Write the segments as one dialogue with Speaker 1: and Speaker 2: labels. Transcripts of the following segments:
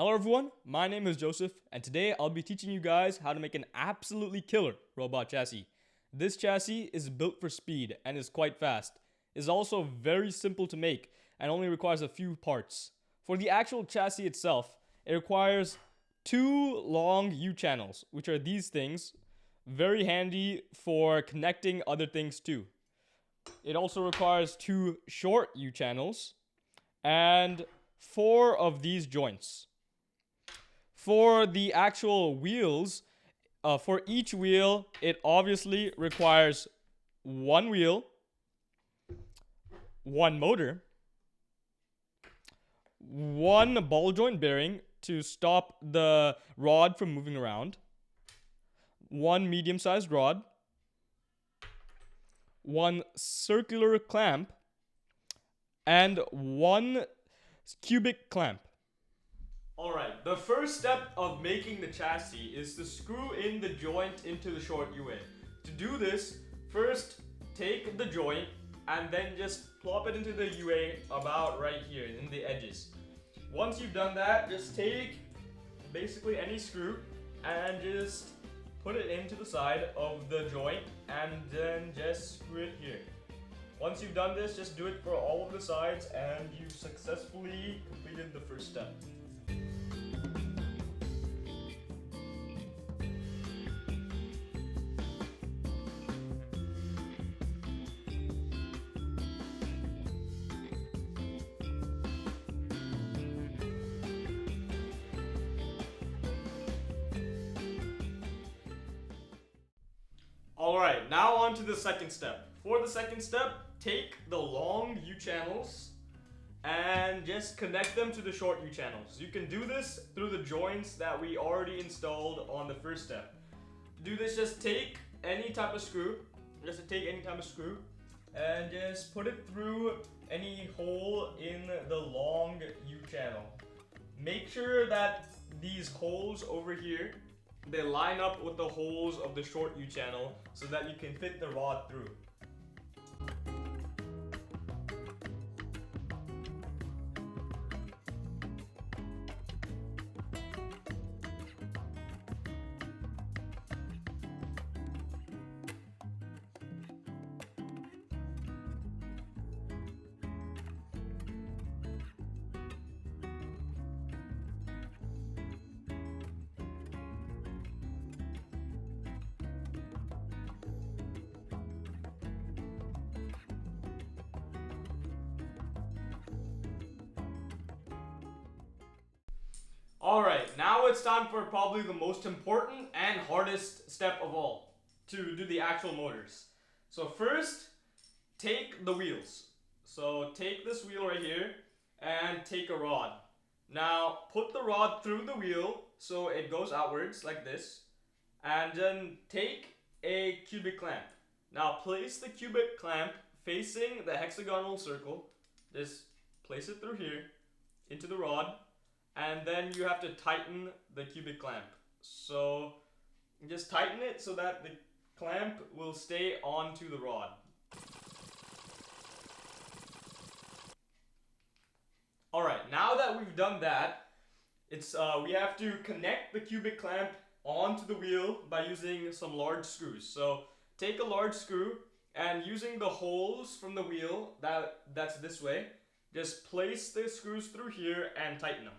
Speaker 1: Hello everyone, my name is Joseph, and today I'll be teaching you guys how to make an absolutely killer robot chassis. This chassis is built for speed and is quite fast. It is also very simple to make and only requires a few parts. For the actual chassis itself, it requires two long U-channels, which are these things, very handy for connecting other things too. It also requires two short U-channels and 4 of these joints. For the actual wheels, for each wheel, it obviously requires one wheel, one motor, one ball joint bearing to stop the rod from moving around, one medium-sized rod, one circular clamp, and one cubic clamp. Alright, the first step of making the chassis is to screw in the joint into the short UA. To do this, first take the joint and then just plop it into the UA about right here in the edges. Once you've done that, just take basically any screw and just put it into the side of the joint and then just screw it here. Once you've done this, just do it for all of the sides and you've successfully completed the first step. Alright, now on to the second step. For the second step, take the long U-channels and just connect them to the short U-channels. You can do this through the joints that we already installed on the first step. To do this, just take any type of screw, and just put it through any hole in the long U-channel. Make sure that these holes over here, they line up with the holes of the short U-channel so that you can fit the rod through. Alright, now it's time for probably the most important and hardest step of all, to do the actual motors. So first, take the wheels. So take this wheel right here and take a rod. Now put the rod through the wheel so it goes outwards like this, and then take a cubic clamp. Now place the cubic clamp facing the hexagonal circle. Just place it through here into the rod. And then you have to tighten the cubic clamp. So just tighten it so that the clamp will stay onto the rod. Alright, now that we've done that, we have to connect the cubic clamp onto the wheel by using some large screws. So take a large screw and using the holes from the wheel that's this way, just place the screws through here and tighten them.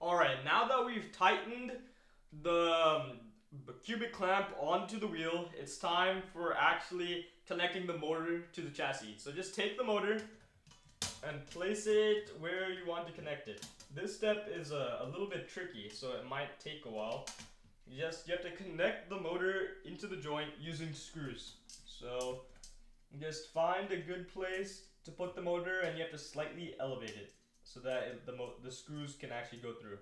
Speaker 1: Alright, now that we've tightened the cubic clamp onto the wheel, it's time for actually connecting the motor to the chassis. So just take the motor and place it where you want to connect it. This step is a little bit tricky, so it might take a while. You have to connect the motor into the joint using screws. So just find a good place to put the motor and you have to slightly elevate it so that the screws can actually go through.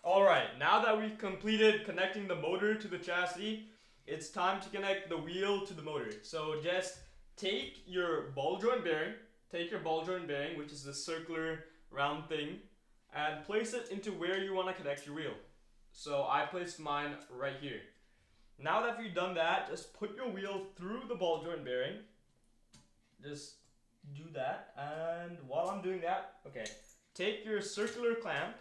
Speaker 1: Alright, now that we've completed connecting the motor to the chassis, it's time to connect the wheel to the motor. So just take your ball joint bearing, which is the circular round thing, and place it into where you want to connect your wheel. So I placed mine right here. Now that you've done that, just put your wheel through the ball joint bearing. Just do that, and while I'm doing that, okay, take your circular clamp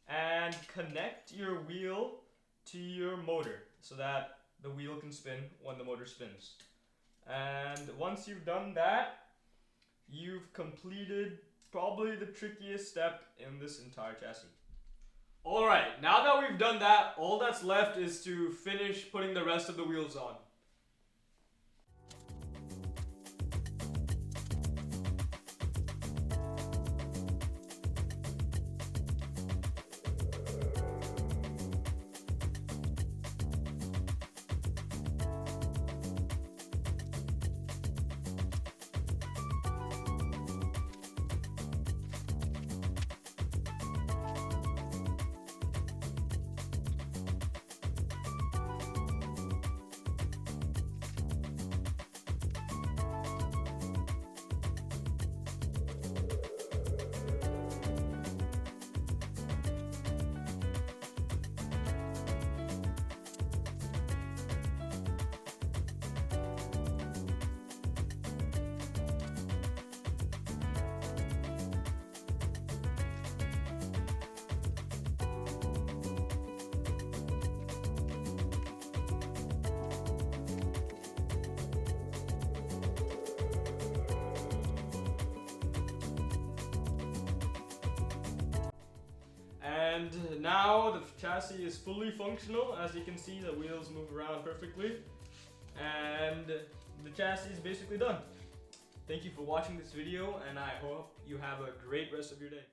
Speaker 1: and connect your wheel to your motor so that the wheel can spin when the motor spins. And once you've done that, you've completed probably the trickiest step in this entire chassis. Alright, now that we've done that, all that's left is to finish putting the rest of the wheels on. And now the chassis is fully functional. As you can see, the wheels move around perfectly. And the chassis is basically done. Thank you for watching this video, and I hope you have a great rest of your day.